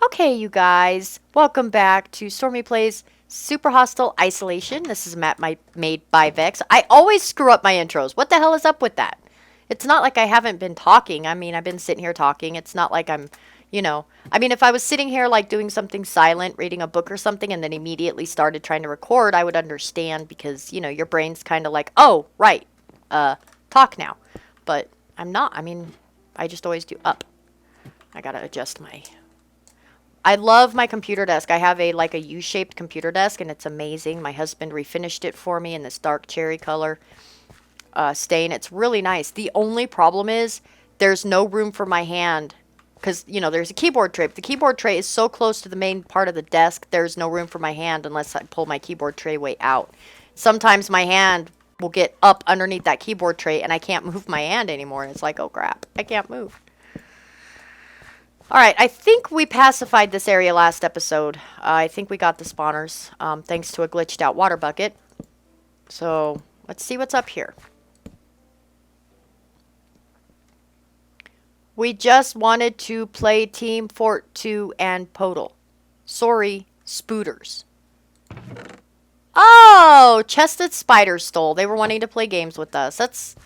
Okay, you guys, welcome back to Stormy Plays Super Hostile Isolation. This is a map made by Vex. I always screw up my intros. What the hell is up with that? It's not like I haven't been talking. I mean, I've been sitting here talking. It's not like I mean, if I was sitting here like doing something silent, reading a book or something, and then immediately started trying to record, I would understand because, your brain's kind of like, oh, right, talk now. But I'm not. I mean, I just always do up. I gotta adjust my I love my computer desk. I have a U-shaped computer desk and it's amazing. My husband refinished it for me in this dark cherry color stain. It's really nice. The only problem is there's no room for my hand because, there's a keyboard tray. But the keyboard tray is so close to the main part of the desk, there's no room for my hand unless I pull my keyboard tray way out. Sometimes my hand will get up underneath that keyboard tray and I can't move my hand anymore. And it's like, oh crap, I can't move. Alright, I think we pacified this area last episode. I think we got the spawners, thanks to a glitched out water bucket. So, let's see what's up here. We just wanted to play Team Fort 2 and Podal. Sorry, Spooters. Oh! Chested Spider Stole. They were wanting to play games with us. That's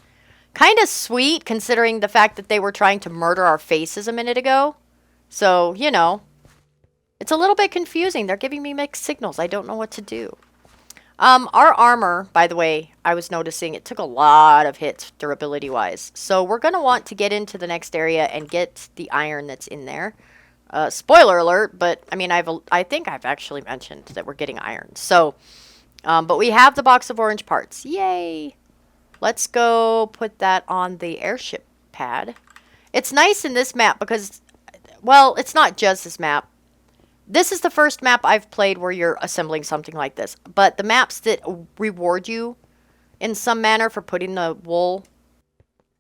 kind of sweet, considering the fact that they were trying to murder our faces a minute ago. So, it's a little bit confusing. They're giving me mixed signals. I don't know what to do. Our armor, by the way, I was noticing it took a lot of hits durability-wise. So we're going to want to get into the next area and get the iron that's in there. Spoiler alert, but I mean, I think I've actually mentioned that we're getting iron. So, but we have the box of orange parts. Yay! Let's go put that on the airship pad. It's nice in this map because, well, it's not just this map. This is the first map I've played where you're assembling something like this. But the maps that reward you in some manner for putting the wool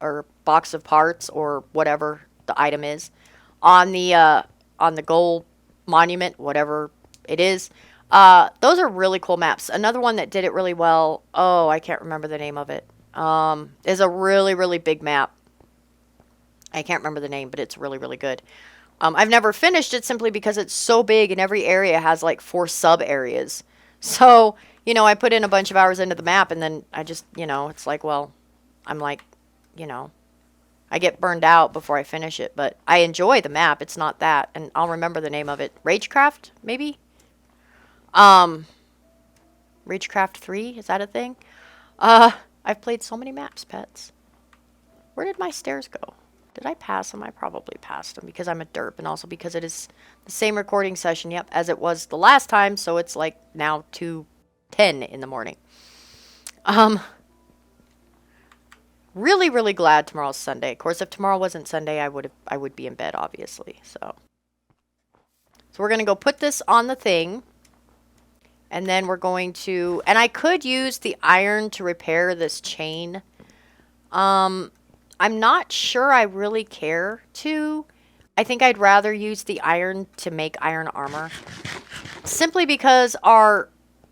or box of parts or whatever the item is on the gold monument, whatever it is, those are really cool maps. Another one that did it really well, oh, I can't remember the name of it, is a really, really big map. I can't remember the name, but it's really, really good. I've never finished it simply because it's so big and every area has like 4 sub areas. So, I put in a bunch of hours into the map and then I just, it's like, well, I'm like, I get burned out before I finish it. But I enjoy the map. It's not that. And I'll remember the name of it. Ragecraft, maybe? Ragecraft 3? Is that a thing? I've played so many maps, pets. Where did my stairs go? Did I pass them? I probably passed them because I'm a derp and also because it is the same recording session, yep, as it was the last time, so it's like now 2:10 in the morning. Really, really glad tomorrow's Sunday. Of course, if tomorrow wasn't Sunday, I would be in bed, obviously, so we're going to go put this on the thing. And then we're going to, and I could use the iron to repair this chain. I'm not sure I really care to. I think I'd rather use the iron to make iron armor. Simply because our,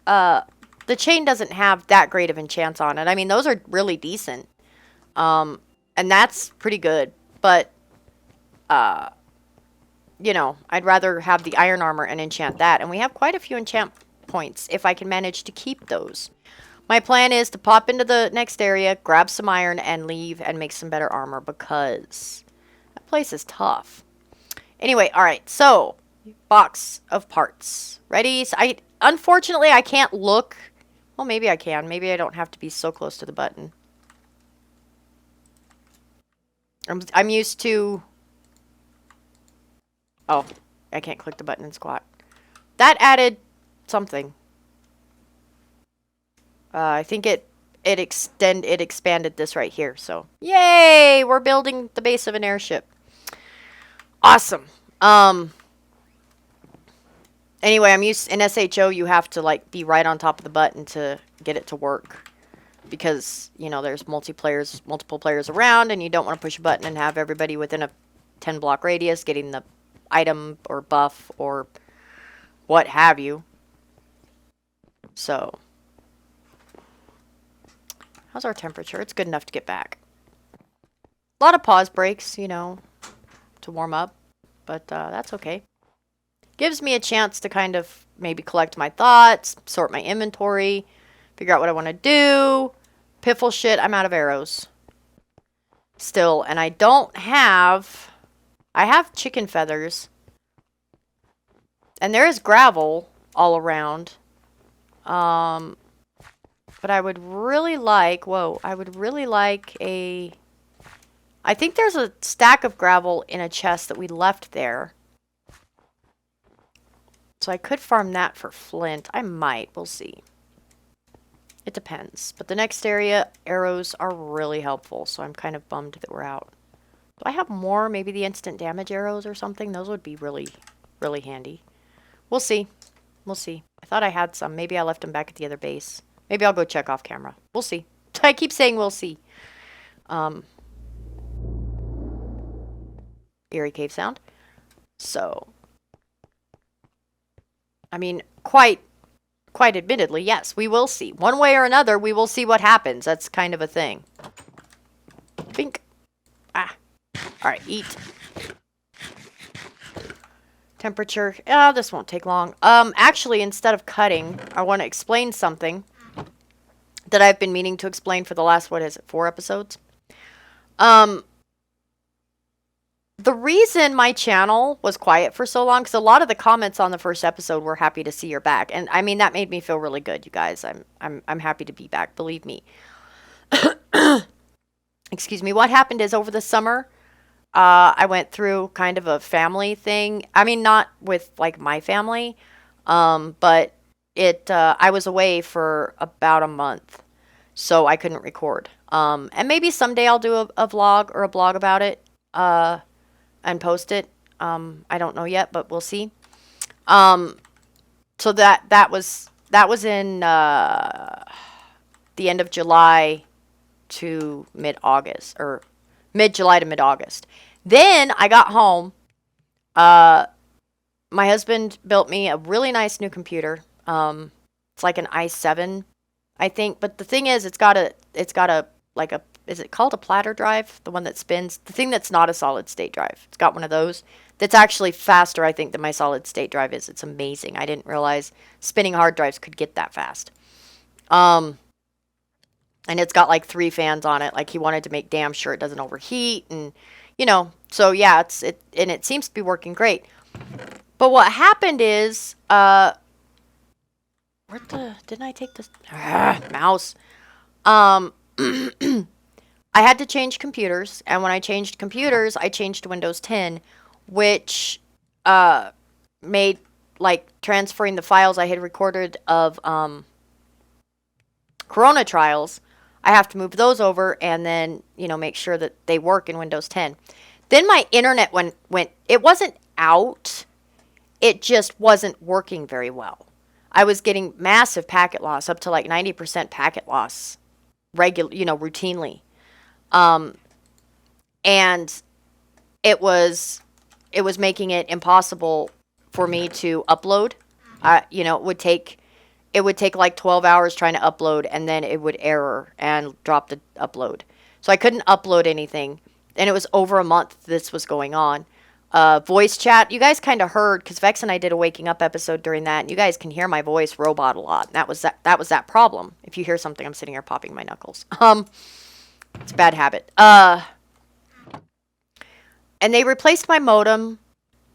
the chain doesn't have that great of enchants on it. I mean, those are really decent. And that's pretty good. But, I'd rather have the iron armor and enchant that. And we have quite a few enchant points if I can manage to keep those. My plan is to pop into the next area, grab some iron, and leave and make some better armor because that place is tough. Anyway, alright, so box of parts. Ready? So unfortunately, I can't look. Well, maybe I can. Maybe I don't have to be so close to the button. I'm used to... Oh, I can't click the button and squat. That added something. I think it expanded this right here. So, yay! We're building the base of an airship. Awesome. Anyway, I'm used in SHO. You have to like be right on top of the button to get it to work because there's multiple players around, and you don't want to push a button and have everybody within a 10 block radius getting the item or buff or what have you. So. How's our temperature? It's good enough to get back. A lot of pause breaks, to warm up. But that's okay. Gives me a chance to kind of maybe collect my thoughts, sort my inventory, figure out what I want to do. Piffle shit, I'm out of arrows. Still, and I don't have... I have chicken feathers. And there is gravel all around. But I would really like... Whoa, I would really like a... I think there's a stack of gravel in a chest that we left there. So I could farm that for flint. I might. We'll see. It depends. But the next area, arrows are really helpful. So I'm kind of bummed that we're out. Do I have more? Maybe the instant damage arrows or something? Those would be really, really handy. We'll see. We'll see. I thought I had some. Maybe I left them back at the other base. Maybe I'll go check off camera. We'll see. I keep saying we'll see. Eerie cave sound. So... I mean, quite admittedly, yes, we will see. One way or another, we will see what happens. That's kind of a thing. Bink. Ah. Alright, eat. Temperature. This won't take long. Actually, instead of cutting, I want to explain something that I've been meaning to explain for the last, 4 episodes? The reason my channel was quiet for so long, because a lot of the comments on the first episode were happy to see you're back. And I mean, that made me feel really good, you guys. I'm happy to be back, believe me. Excuse me. What happened is over the summer, I went through kind of a family thing. I mean, not with like my family, but I was away for about a month, so I couldn't record. And maybe someday I'll do a vlog or a blog about it. And post it. I don't know yet, but we'll see. So that was in the end of July to mid-August, or mid-July to mid-August. Then I got home. My husband built me a really nice new computer. It's like an i7, I think. But the thing is, it's got a is it called a platter drive? The one that spins? The thing that's not a solid state drive. It's got one of those. That's actually faster, I think, than my solid state drive is. It's amazing. I didn't realize spinning hard drives could get that fast. And it's got like 3 fans on it. Like he wanted to make damn sure it doesn't overheat. And, you know, so yeah, it seems to be working great. But what happened is, didn't I take this? Mouse. I had to change computers, and when I changed computers, I changed to Windows 10, which made like transferring the files I had recorded of Corona trials. I have to move those over and then, you know, make sure that they work in Windows 10. Then my internet went it wasn't out, it just wasn't working very well. I was getting massive packet loss, up to like 90% packet loss, routinely. And it was making it impossible for me to upload. It would take like 12 hours trying to upload, and then it would error and drop the upload. So I couldn't upload anything. And it was over a month this was going on. Voice chat, you guys kind of heard, because Vex and I did a waking up episode during that, and you guys can hear my voice robot a lot. That was that problem. If you hear something, I'm sitting here popping my knuckles. It's a bad habit. And they replaced my modem.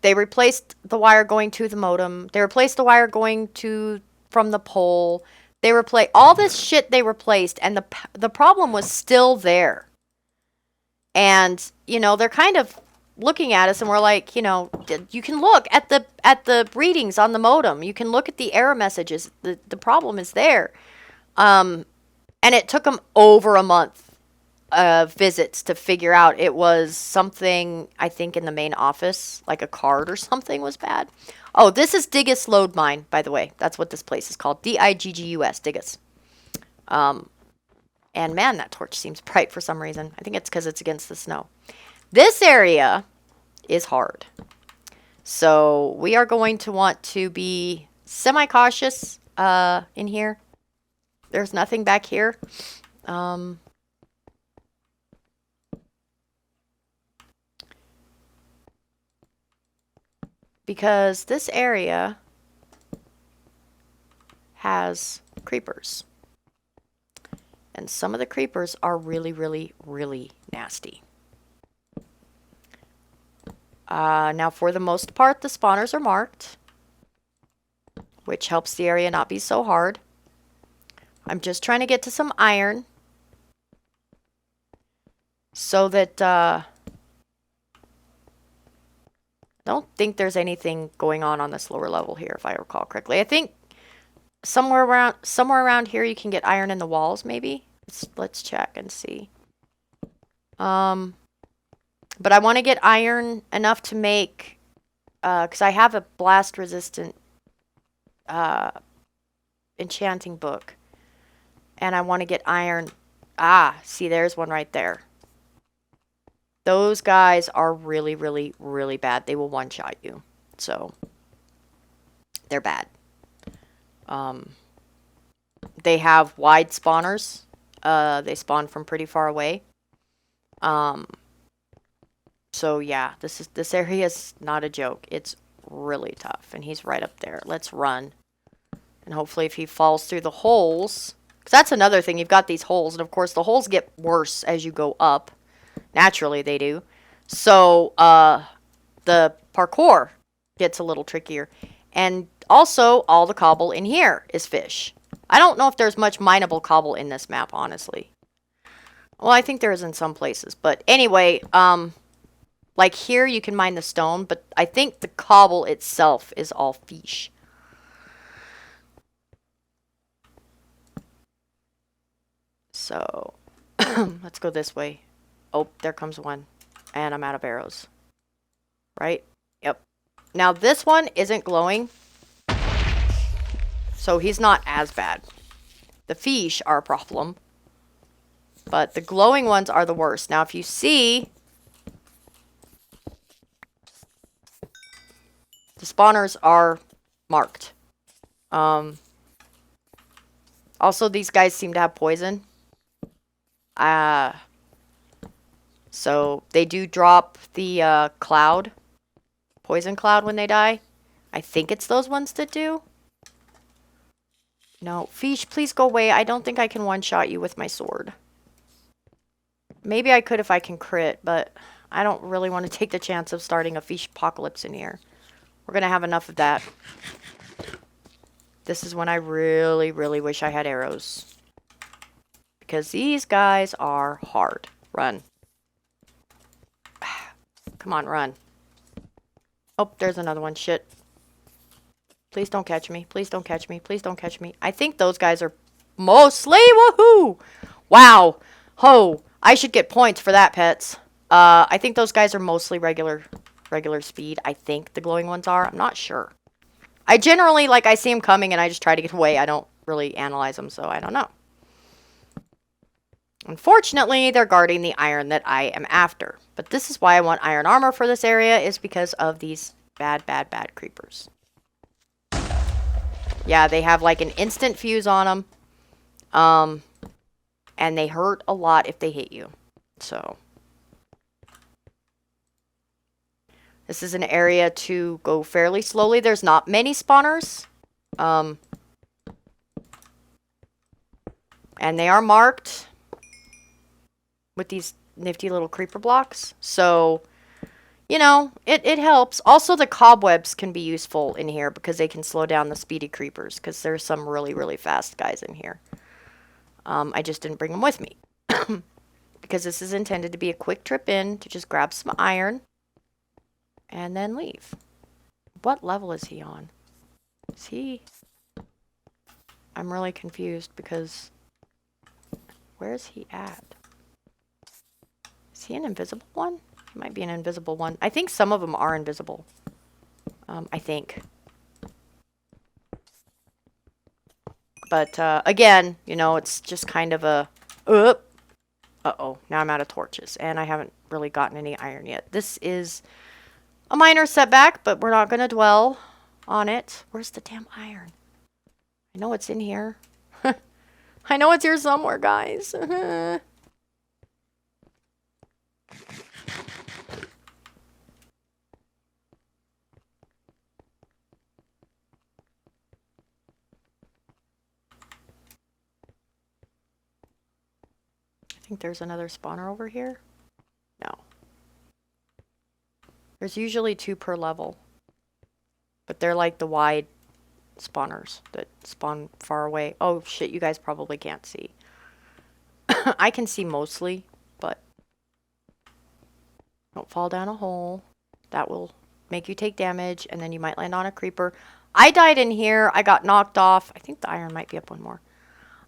They replaced the wire going to the modem. They replaced the wire going from the pole. They replaced all this shit they replaced, and the problem was still there. And, you know, they're kind of looking at us, and we're like, you know, you can look at the readings on the modem. You can look at the error messages. The problem is there. And it took them over a month of visits to figure out it was something, I think, in the main office, like a card or something was bad. Oh, this is Diggus Lode Mine, by the way. That's what this place is called. Diggus, Diggus. And man, that torch seems bright for some reason. I think it's because it's against the snow. This area is hard. So we are going to want to be semi-cautious in here. There's nothing back here. because this area has creepers. And some of the creepers are really, really, really nasty. Now, for the most part, the spawners are marked, which helps the area not be so hard. I'm just trying to get to some iron so that I don't think there's anything going on this lower level here, if I recall correctly. I think somewhere around here you can get iron in the walls, maybe. Let's check and see. But I want to get iron enough to make, because I have a blast resistant enchanting book, and I want to get iron. See, there's one right there. Those guys are really, really, really bad. They will one-shot you. So, they're bad. They have wide spawners. They spawn from pretty far away. So yeah, this area is not a joke. It's really tough, and he's right up there. Let's run. And hopefully if he falls through the holes, because that's another thing, you've got these holes, and of course the holes get worse as you go up. Naturally they do. So the parkour gets a little trickier. And also all the cobble in here is fish. I don't know if there's much mineable cobble in this map, honestly. Well, I think there is in some places. But anyway, like here you can mine the stone, but I think the cobble itself is all fish. So, let's go this way. Oh, there comes one. And I'm out of arrows. Right? Yep. Now this one isn't glowing. So he's not as bad. The fish are a problem. But the glowing ones are the worst. Now if you see, the spawners are marked. Also, these guys seem to have poison. So they do drop the cloud. Poison cloud when they die. I think it's those ones that do. No, fish, please go away. I don't think I can one-shot you with my sword. Maybe I could if I can crit, but I don't really want to take the chance of starting a fish apocalypse in here. We're going to have enough of that. This is when I really, really wish I had arrows. Because these guys are hard. Run. Come on, run. Oh, there's another one. Shit. Please don't catch me. Please don't catch me. Please don't catch me. I think those guys are mostly... Woohoo! Wow. Ho. I should get points for that, pets. I think those guys are mostly regular speed. I think the glowing ones are. I'm not sure. I generally, like, I see them coming and I just try to get away. I don't really analyze them, so I don't know. Unfortunately, they're guarding the iron that I am after. But this is why I want iron armor for this area, is because of these bad, bad, bad creepers. Yeah, they have like an instant fuse on them. And they hurt a lot if they hit you. So. This is an area to go fairly slowly. There's not many spawners. And they are marked with these nifty little creeper blocks. So, you know, it helps. Also, the cobwebs can be useful in here because they can slow down the speedy creepers. Because there's some really, really fast guys in here. I just didn't bring them with me. Because this is intended to be a quick trip in to just grab some iron. And then leave. What level is he on? Is he... I'm really confused because... Where is he at? Is he an invisible one? He might be an invisible one. I think some of them are invisible. I think. But, again, you know, it's just kind of a... Uh-oh. Now I'm out of torches. And I haven't really gotten any iron yet. This is a minor setback, but we're not going to dwell on it. Where's the damn iron? I know it's in here. I know it's here somewhere, guys. think there's another spawner over here. No. There's usually 2 per level. But they're like the wide spawners that spawn far away. Oh shit, you guys probably can't see. I can see mostly, but don't fall down a hole. That will make you take damage, and then you might land on a creeper. I died in here. I got knocked off. I think the iron might be up one more.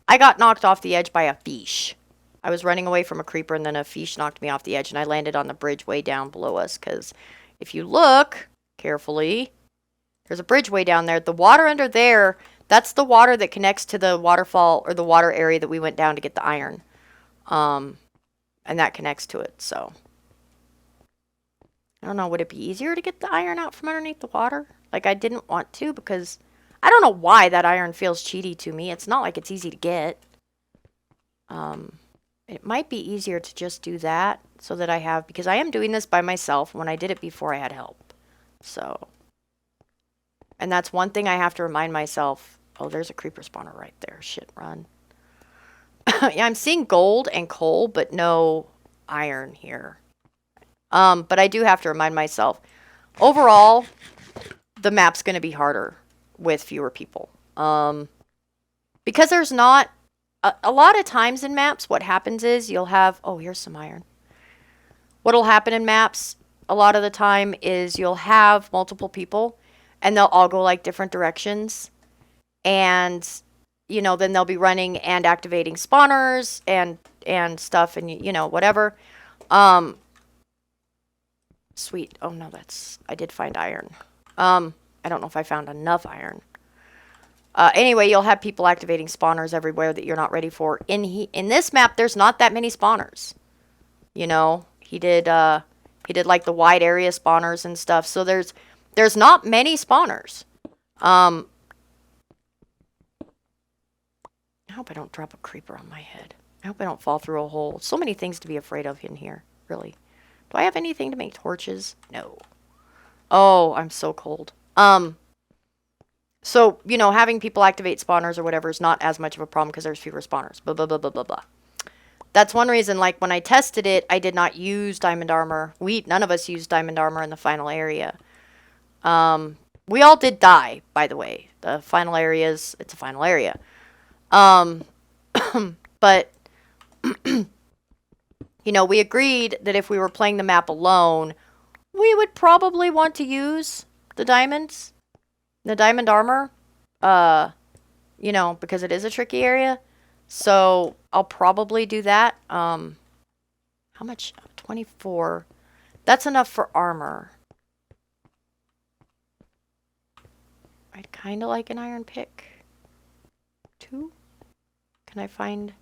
I got knocked off the edge by a fish. I was running away from a creeper, and then a fish knocked me off the edge, and I landed on the bridge way down below us, because if you look carefully, there's a bridge way down there. The water under there, that's the water that connects to the waterfall, or the water area that we went down to get the iron. And that connects to it, so. I don't know, would it be easier to get the iron out from underneath the water? Like, I didn't want to, because I don't know why that iron feels cheaty to me. It's not like it's easy to get. It might be easier to just do that so that I have, because I am doing this by myself. When I did it before, I had help. So, and that's one thing I have to remind myself. Oh, there's a creeper spawner right there. Shit, run. Yeah, I'm seeing gold and coal, but no iron here. But I do have to remind myself, overall, the map's going to be harder with fewer people. Because there's not, a lot of times in maps, what happens is you'll have, oh, here's some iron. What'll happen in maps a lot of the time is you'll have multiple people, and they'll all go like different directions. And, you know, then they'll be running and activating spawners and stuff, and, you know, whatever. Sweet. Oh, no, I did find iron. I don't know if I found enough iron. Anyway, you'll have people activating spawners everywhere that you're not ready for. In this map, there's not that many spawners. You know, he did like the wide area spawners and stuff. So there's not many spawners. I hope I don't drop a creeper on my head. I hope I don't fall through a hole. So many things to be afraid of in here, really. Do I have anything to make torches? No. Oh, I'm so cold. So, you know, having people activate spawners or whatever is not as much of a problem because there's fewer spawners. Blah, blah, blah, blah, blah, blah. That's one reason, like, when I tested it, I did not use diamond armor. None of us used diamond armor in the final area. We all did die, by the way. The final areas, it's a final area. But, you know, we agreed that if we were playing the map alone, we would probably want to use the diamonds. The diamond armor, you know, because it is a tricky area. So I'll probably do that. How much? 24. That's enough for armor. I'd kind of like an iron pick. 2. Can I find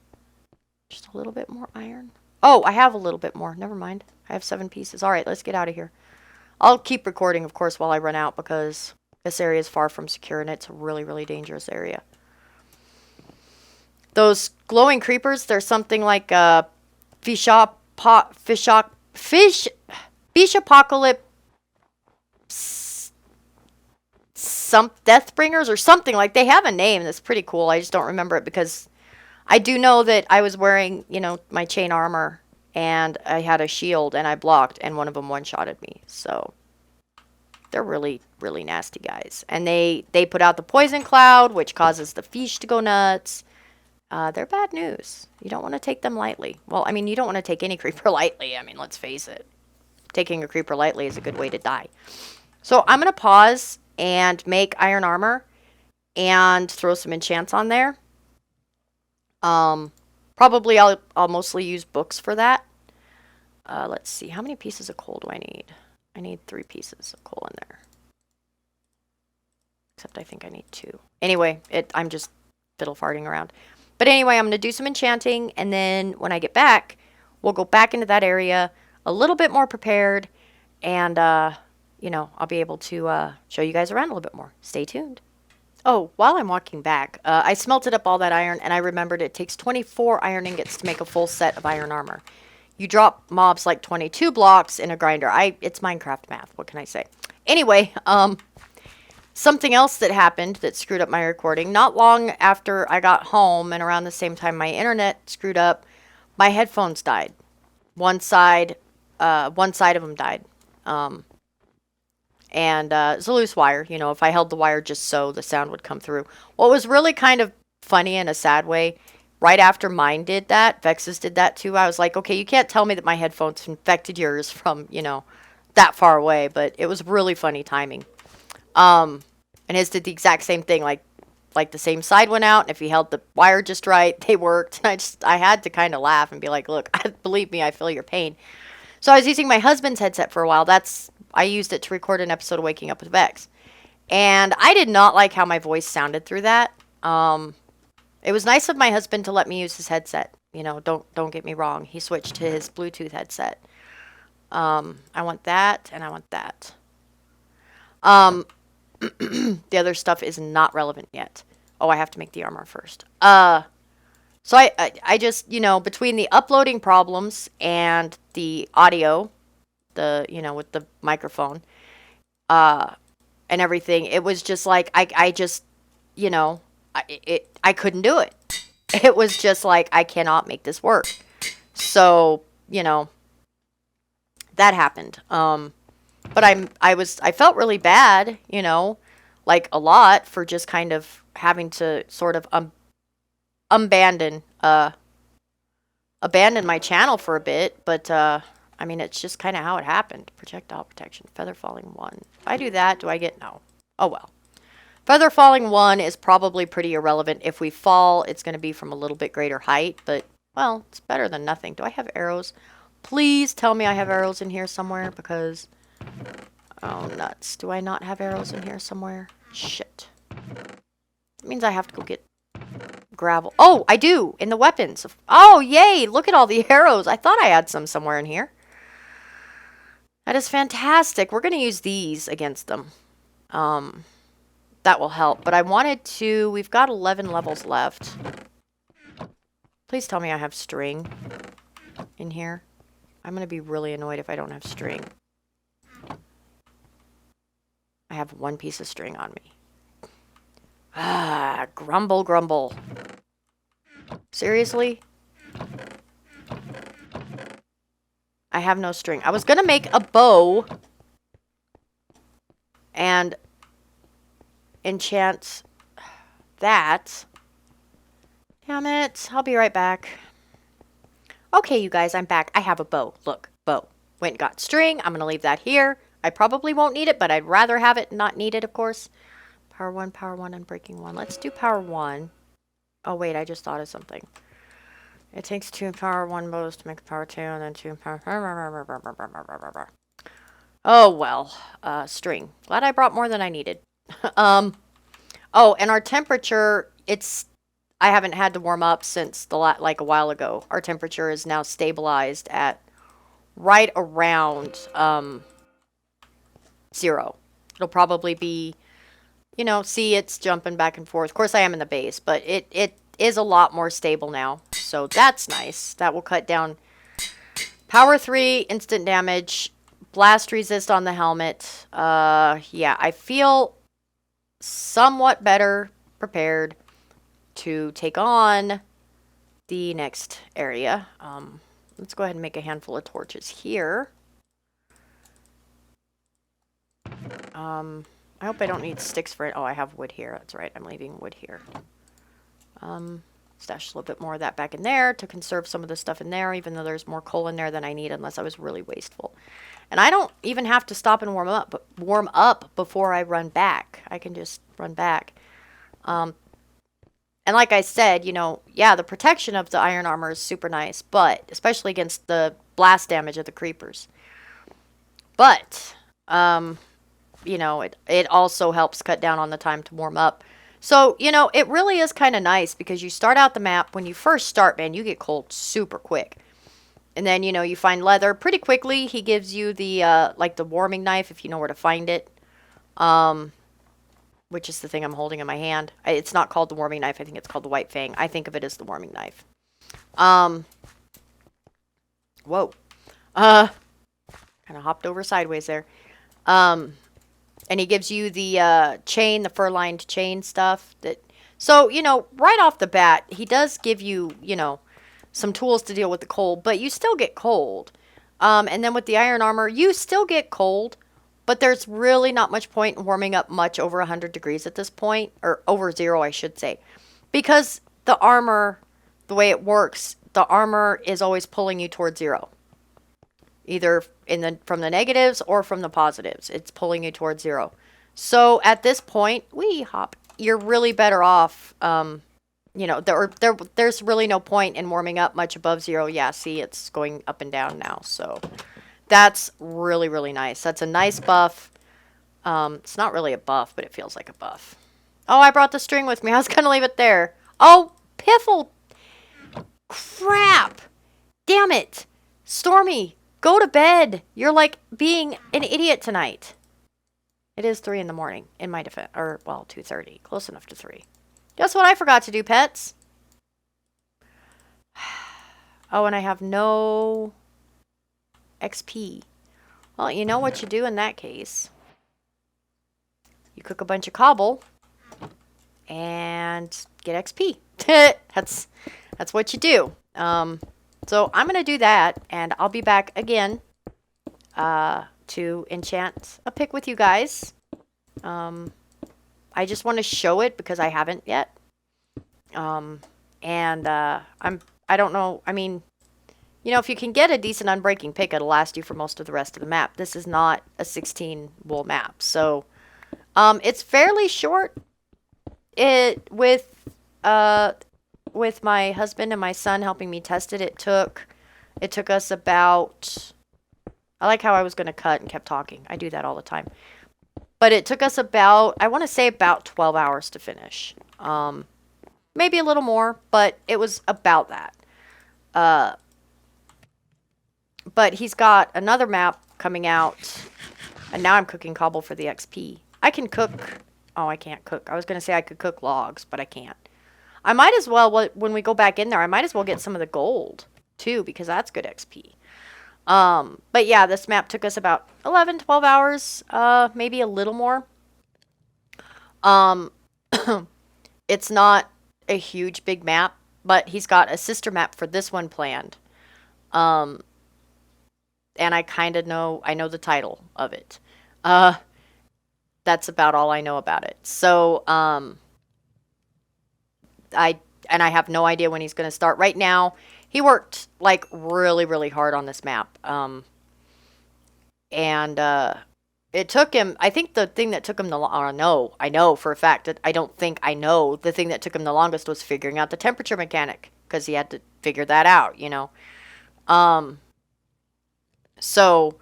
just a little bit more iron? Oh, I have a little bit more. Never mind. I have 7 pieces. All right, let's get out of here. I'll keep recording, of course, while I run out because this area is far from secure and it's a really, really dangerous area. Those glowing creepers, there's something like fish apocalypse, some Deathbringers or something like. They have a name that's pretty cool. I just don't remember it because I do know that I was wearing, you know, my chain armor and I had a shield and I blocked and one of them one-shotted me. So they're really, really nasty guys. And they put out the poison cloud, which causes the fish to go nuts. They're bad news. You don't want to take them lightly. Well, I mean, you don't want to take any creeper lightly. I mean, let's face it. Taking a creeper lightly is a good way to die. So I'm going to pause and make iron armor and throw some enchants on there. Probably I'll mostly use books for that. Let's see. How many pieces of coal do I need? I need 3 pieces of coal in there. Except I think I need 2. Anyway, I'm just fiddle farting around. But anyway, I'm going to do some enchanting, and then when I get back, we'll go back into that area a little bit more prepared, and, you know, I'll be able to show you guys around a little bit more. Stay tuned. Oh, while I'm walking back, I smelted up all that iron, and I remembered it takes 24 iron ingots to make a full set of iron armor. You drop mobs like 22 blocks in a grinder. It's Minecraft math. What can I say? Anyway, something else that happened that screwed up my recording. Not long after I got home and around the same time my internet screwed up, My headphones died. One side of them died. And it's a loose wire. You know, if I held the wire just so, the sound would come through. What was really kind of funny in a sad way, right after mine did that, Vex's did that too. I was like, okay, you can't tell me that my headphones infected yours from, you know, that far away, but it was really funny timing. And his did the exact same thing, like the same side went out, and if he held the wire just right, they worked. I had to kind of laugh and be like, look, believe me, I feel your pain. So I was using my husband's headset for a while. I used it to record an episode of Waking Up with Vex. And I did not like how my voice sounded through that. It was nice of my husband to let me use his headset. You know, don't get me wrong. He switched to his Bluetooth headset. I want that, and I want that. The other stuff is not relevant yet. Oh, I have to make the armor first. So I just, you know, between the uploading problems and the audio, you know, with the microphone, and everything, it was just like, I just, you know, I couldn't do it. It was just like, I cannot make this work. So, you know, that happened. But I felt really bad, you know, like a lot, for just kind of having to sort of abandon my channel for a bit. But I mean, it's just kind of how it happened. Projectile protection, feather falling 1. If I do that, do I get no? Oh well. Feather falling 1 is probably pretty irrelevant. If we fall, it's going to be from a little bit greater height, but well, it's better than nothing. Do I have arrows? Please tell me I have arrows in here somewhere, because oh nuts. Do I not have arrows in here somewhere? Shit. That means I have to go get gravel. Oh, I do, in the weapons. Oh, yay, look at all the arrows. I thought I had some somewhere in here. That is fantastic. We're going to use these against them. That will help. But I wanted to... We've got 11 levels left. Please tell me I have string in here. I'm going to be really annoyed if I don't have string. I have 1 piece of string on me. Ah, grumble, grumble. Seriously? I have no string. I was going to make a bow and enchant that. Damn it. I'll be right back. Okay, you guys, I'm back. I have a bow. Look, bow. Went and got string. I'm going to leave that here. I probably won't need it, but I'd rather have it not need it, of course. Power 1, and breaking 1. Let's do power 1. Oh, wait, I just thought of something. It takes 2 power 1 bows to make a power 2, and then 2 power... Oh, well. String. Glad I brought more than I needed. Oh, and our temperature, I haven't had to warm up since like a while ago. Our temperature is now stabilized at right around 0. It'll probably be, you know, see, it's jumping back and forth. Of course, I am in the base, but it is a lot more stable now. So that's nice. That will cut down power 3, instant damage, blast resist on the helmet. Yeah, I feel somewhat better prepared to take on the next area. Let's go ahead and make a handful of torches here. I hope I don't need sticks for it. Oh, I have wood here. That's right. I'm leaving wood here. Stash a little bit more of that back in there to conserve some of the stuff in there, even though there's more coal in there than I need, unless I was really wasteful. And I don't even have to stop and warm up before I run back. I can just run back. And like I said, you know, yeah, the protection of the iron armor is super nice, but especially against the blast damage of the creepers. But, you know, it also helps cut down on the time to warm up. So, you know, it really is kind of nice because you start out the map. When you first start, man, you get cold super quick. And then, you know, you find leather pretty quickly. He gives you the, like the warming knife if you know where to find it. Which is the thing I'm holding in my hand. It's not called the warming knife. I think it's called the white fang. I think of it as the warming knife. Whoa. Kind of hopped over sideways there. And he gives you the chain, the fur-lined chain stuff. So, you know, right off the bat, he does give you, you know, some tools to deal with the cold, but you still get cold. And then with the iron armor, you still get cold, but there's really not much point in warming up much over 100 degrees at this point, or over 0, I should say, because the armor, the way it works, the armor is always pulling you towards 0. Either from the negatives or from the positives. It's pulling you towards 0. So at this point, you're really better off, there's really no point in warming up much above 0. Yeah, see, it's going up and down now. So that's really, really nice. That's a nice buff. It's not really a buff, but it feels like a buff. Oh, I brought the string with me. I was going to leave it there. Oh, Piffle. Crap. Damn it. Stormy, go to bed. You're like being an idiot tonight. It is 3 in the morning, in my defense. Or, well, 2:30. Close enough to 3. Guess what I forgot to do, pets? Oh, and I have no XP. Well, you know what you do in that case. You cook a bunch of cobble and get XP. That's what you do. So I'm going to do that, and I'll be back again to enchant a pick with you guys. I just want to show it because I haven't yet. I don't know. I mean, if you can get a decent unbreaking pick, it'll last you for most of the rest of the map. This is not a 16 wool map, so it's fairly short. With my husband and my son helping me test it, it took us about. I like how I was going to cut and kept talking. I do that all the time. But it took us I want to say about 12 hours to finish. Maybe a little more, but it was about that. But he's got another map coming out, and now I'm cooking cobble for the XP. I can cook. Oh, I can't cook. I was going to say I could cook logs, but I can't. I might as well, when we go back in there, I might as well get some of the gold, too, because that's good XP. But yeah, this map took us about 11, 12 hours, maybe a little more. It's not a huge, big map, but he's got a sister map for this one planned. And I kind of I know the title of it. That's about all I know about it. So, I have no idea when he's going to start. Right now, he worked like really, really hard on this map. It took him, I think the thing that took him I know for a fact that I don't think I know the thing that took him the longest was figuring out the temperature mechanic, because he had to figure that out, So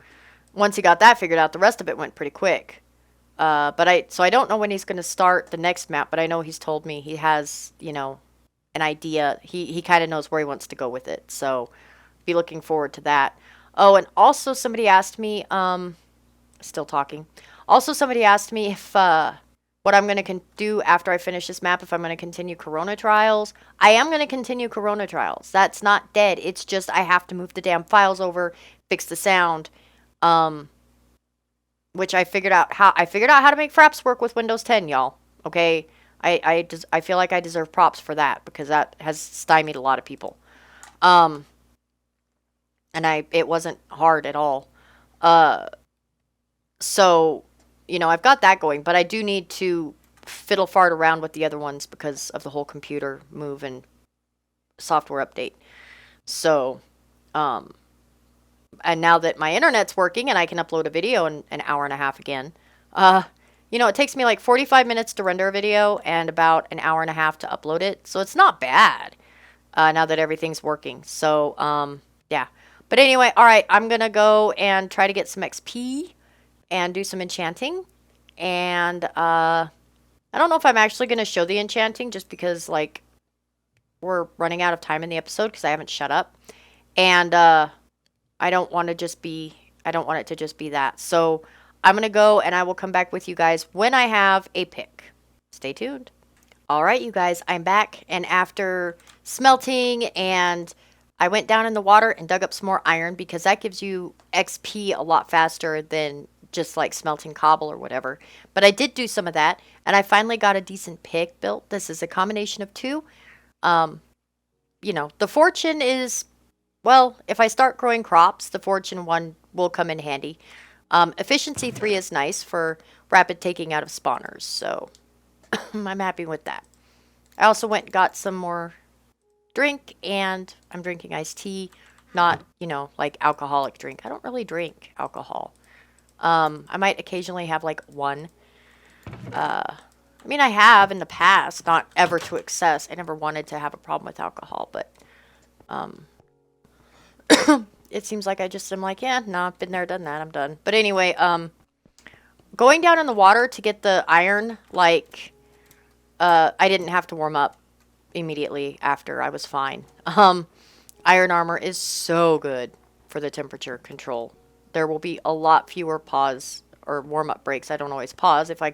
once he got that figured out, the rest of it went pretty quick. So I don't know when he's going to start the next map, but I know he's told me he has, an idea. He kind of knows where he wants to go with it. So be looking forward to that. Oh, and also somebody asked me, still talking. Also somebody asked me if, what I'm going to do after I finish this map, if I'm going to continue Corona Trials. I am going to continue Corona Trials. That's not dead. It's just I have to move the damn files over, fix the sound. Which I figured out how to make fraps work with Windows 10, y'all. Okay, I feel like I deserve props for that, because that has stymied a lot of people. And it wasn't hard at all. So, I've got that going, but I do need to fiddle fart around with the other ones because of the whole computer move and software update. So, and now that my internet's working and I can upload a video in an hour and a half again, it takes me like 45 minutes to render a video and about an hour and a half to upload it. So it's not bad now that everything's working. So, yeah. But anyway, all right, I'm going to go and try to get some XP and do some enchanting. And I don't know if I'm actually going to show the enchanting, just because, like, we're running out of time in the episode because I haven't shut up. And I don't want it to just be that. So I'm going to go and I will come back with you guys when I have a pick. Stay tuned. All right, you guys, I'm back. And after smelting, and I went down in the water and dug up some more iron, because that gives you XP a lot faster than just like smelting cobble or whatever. But I did do some of that, and I finally got a decent pick built. This is a combination of two. you know, the fortune is, well, if I start growing crops, the fortune 1 will come in handy. Efficiency 3 is nice for rapid taking out of spawners, so I'm happy with that. I also went and got some more drink, and I'm drinking iced tea, not, you know, like alcoholic drink. I don't really drink alcohol. I might occasionally have like one. I mean, I have in the past, not ever to excess. I never wanted to have a problem with alcohol, but it seems like I just am like, yeah, no, I've been there, done that, I'm done. But anyway, going down in the water to get the iron, like, I didn't have to warm up immediately after. I was fine. Iron armor is so good for the temperature control. There will be a lot fewer pause or warm up breaks. I don't always pause if I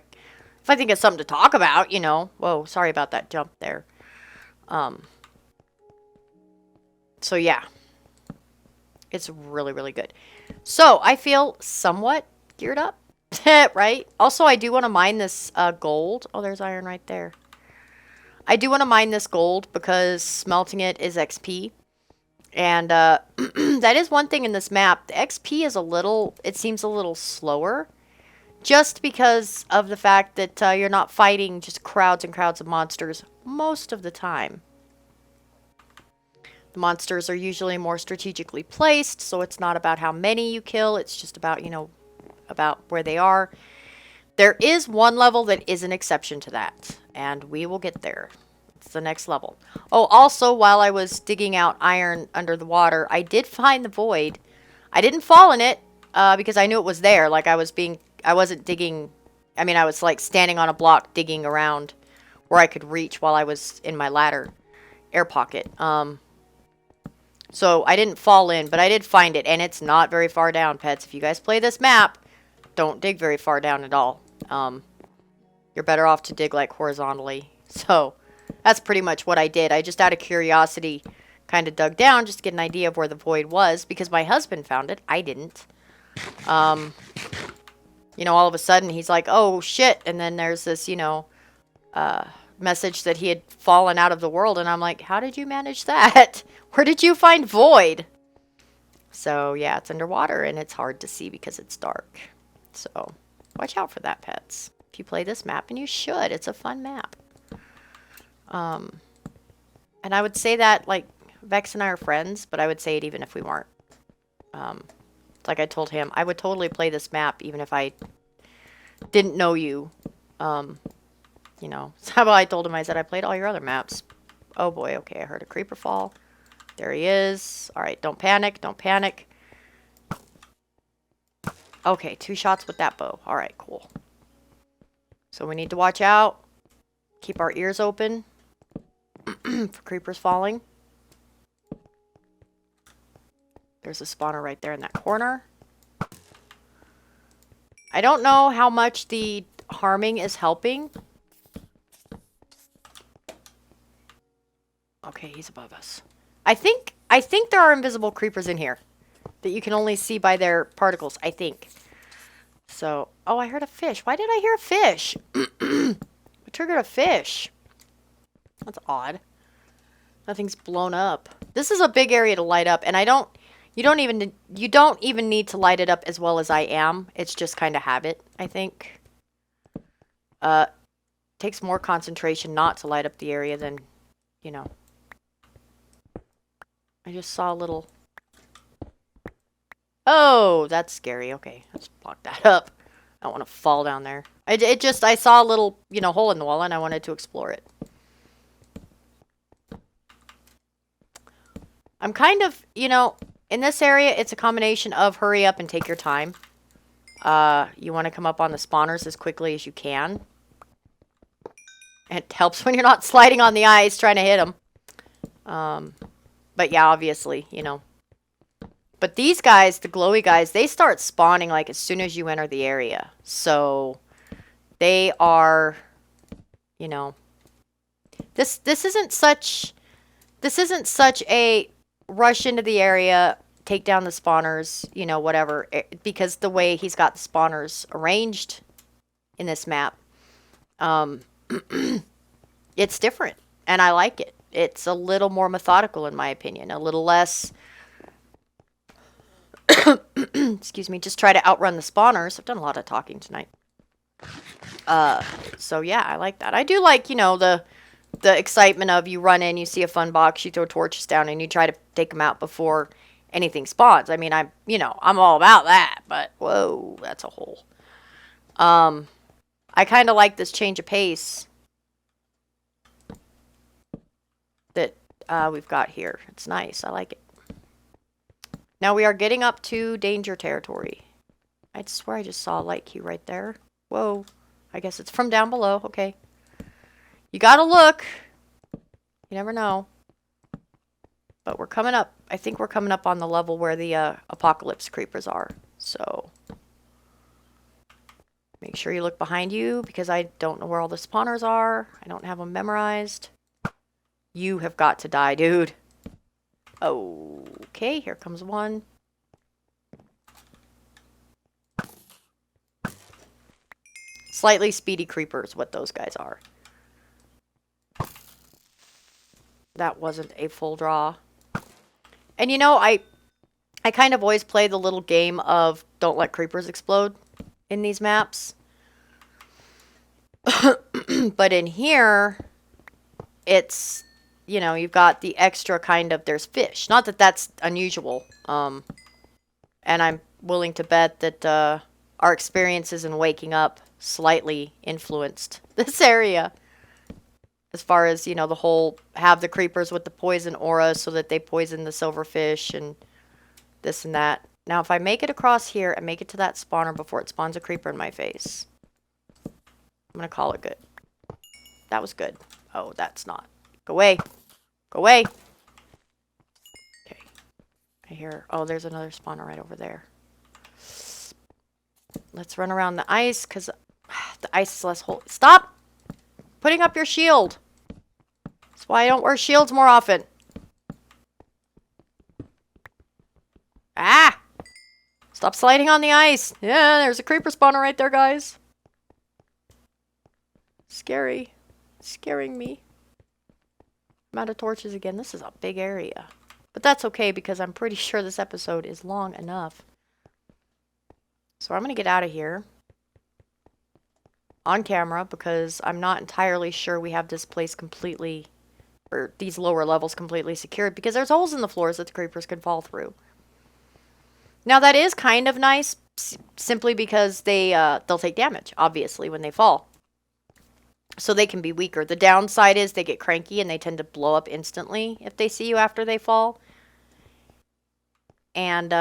think it's something to talk about, you know. Whoa, sorry about that jump there. So yeah, it's really, really good. So I feel somewhat geared up, right? Also, I do want to mine this gold. Oh, there's iron right there. I do want to mine this gold because smelting it is XP. And that is one thing in this map. The XP is it seems a little slower. Just because of the fact that you're not fighting just crowds and crowds of monsters most of the time. The monsters are usually more strategically placed, so it's not about how many you kill. It's just about, you know, about where they are. There is one level that is an exception to that, and we will get there. It's the next level. Oh, also, while I was digging out iron under the water, I did find the void. I didn't fall in it because I knew it was there. Like, I wasn't digging. I mean, I was like standing on a block digging around where I could reach while I was in my ladder air pocket. So I didn't fall in, but I did find it, and it's not very far down, pets. If you guys play this map, don't dig very far down at all. You're better off to dig like horizontally. So that's pretty much what I did. I just out of curiosity kind of dug down just to get an idea of where the void was because my husband found it. I didn't. You know, all of a sudden he's like, oh shit. And then there's this, you know, message that he had fallen out of the world. And I'm like, how did you manage that? Where did you find void? So yeah, it's underwater and it's hard to see because it's dark. So watch out for that, pets. If you play this map, and you should, it's a fun map. And I would say that, like, Vex and I are friends, but I would say it even if we weren't. Like I told him, I would totally play this map even if I didn't know you. You know, so how about I told him, I said, I played all your other maps. Oh boy, okay, I heard a creeper fall. There he is. Alright, don't panic, don't panic. Okay, 2 shots with that bow. Alright, cool. So we need to watch out. Keep our ears open for creepers falling. There's a spawner right there in that corner. I don't know how much the harming is helping. Okay, he's above us. I think there are invisible creepers in here that you can only see by their particles, I think. So, oh, I heard a fish. Why did I hear a fish? What triggered a fish? That's odd. Nothing's blown up. This is a big area to light up, and you don't even need to light it up as well as I am. It's just kind of habit, I think. Takes more concentration not to light up the area than, you know. I just saw a little... Oh, that's scary. Okay, let's block that up. I don't want to fall down there. I saw a little, you know, hole in the wall and I wanted to explore it. I'm kind of, you know, in this area, it's a combination of hurry up and take your time. You want to come up on the spawners as quickly as you can. It helps when you're not sliding on the ice trying to hit them. But yeah, obviously, you know. But these guys, the glowy guys, they start spawning like as soon as you enter the area. So they are, you know, this isn't such a rush into the area, take down the spawners, you know, whatever, because the way he's got the spawners arranged in this map, it's different and I like it. it's a little more methodical in my opinion, a little less excuse me, just try to outrun the spawners. I've done a lot of talking tonight. So yeah, I like that. I do like, you know, the excitement of you run in, you see a fun box, you throw torches down, and you try to take them out before anything spawns. I mean, I'm all about that, but whoa, that's a hole. I kind of like this change of pace that we've got here. It's nice. I like it. Now we are getting up to danger territory. I swear I just saw a light key right there. Whoa. I guess it's from down below. Okay. You gotta look. You never know. But we're coming up. I think we're coming up on the level where the apocalypse creepers are. So make sure you look behind you because I don't know where all the spawners are. I don't have them memorized. You have got to die, dude. Okay, here comes one. Slightly speedy creepers, what those guys are. That wasn't a full draw. And you know, I kind of always play the little game of don't let creepers explode in these maps. But in here, it's, you know, you've got the extra kind of, there's fish. Not that that's unusual. And I'm willing to bet that our experiences in waking up slightly influenced this area. As far as, you know, the whole have the creepers with the poison aura so that they poison the silverfish and this and that. Now, if I make it across here and make it to that spawner before it spawns a creeper in my face, I'm going to call it good. That was good. Oh, that's not. Go away. Go away. Okay. I hear... Oh, there's another spawner right over there. Let's run around the ice because the ice is less whole. Stop putting up your shield. That's why I don't wear shields more often. Ah! Stop sliding on the ice. Yeah, there's a creeper spawner right there, guys. Scary. Scaring me. I'm out of torches again. This is a big area. But that's okay because I'm pretty sure this episode is long enough. So I'm going to get out of here. On camera because I'm not entirely sure we have this place completely, or these lower levels completely secured because there's holes in the floors that the creepers could fall through. Now that is kind of nice simply because they'll take damage, obviously, when they fall. So they can be weaker. The downside is they get cranky and they tend to blow up instantly if they see you after they fall. And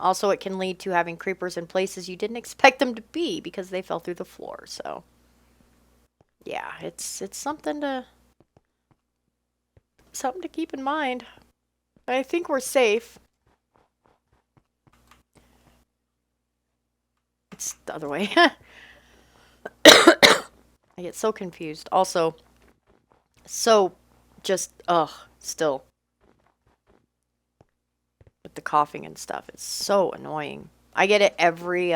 also it can lead to having creepers in places you didn't expect them to be because they fell through the floor. So yeah, it's something to keep in mind. I think we're safe. It's the other way. I get so confused. Also, so just, still. With the coughing and stuff. It's so annoying. I get it every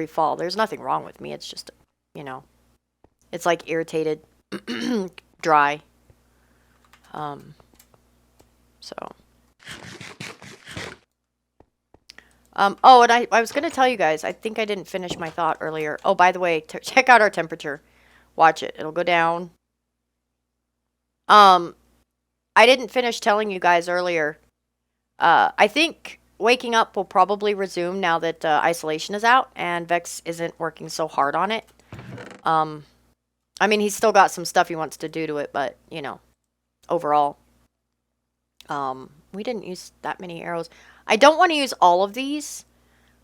fall. There's nothing wrong with me. It's just, you know, it's like irritated, dry. So. Oh, and I was going to tell you guys, I think I didn't finish my thought earlier. Oh, by the way, check out our temperature. Watch it. It'll go down. I didn't finish telling you guys earlier. I think waking up will probably resume now that Iceolation is out and Vex isn't working so hard on it. I mean, he's still got some stuff he wants to do to it, but, you know, overall, we didn't use that many arrows. I don't want to use all of these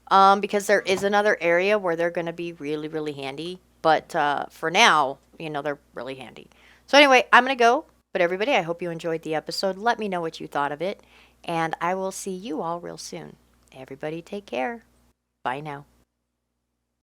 because there is another area where they're going to be really, really handy. But for now, you know, they're really handy. So anyway, I'm going to go. But everybody, I hope you enjoyed the episode. Let me know what you thought of it. And I will see you all real soon. Everybody take care. Bye now.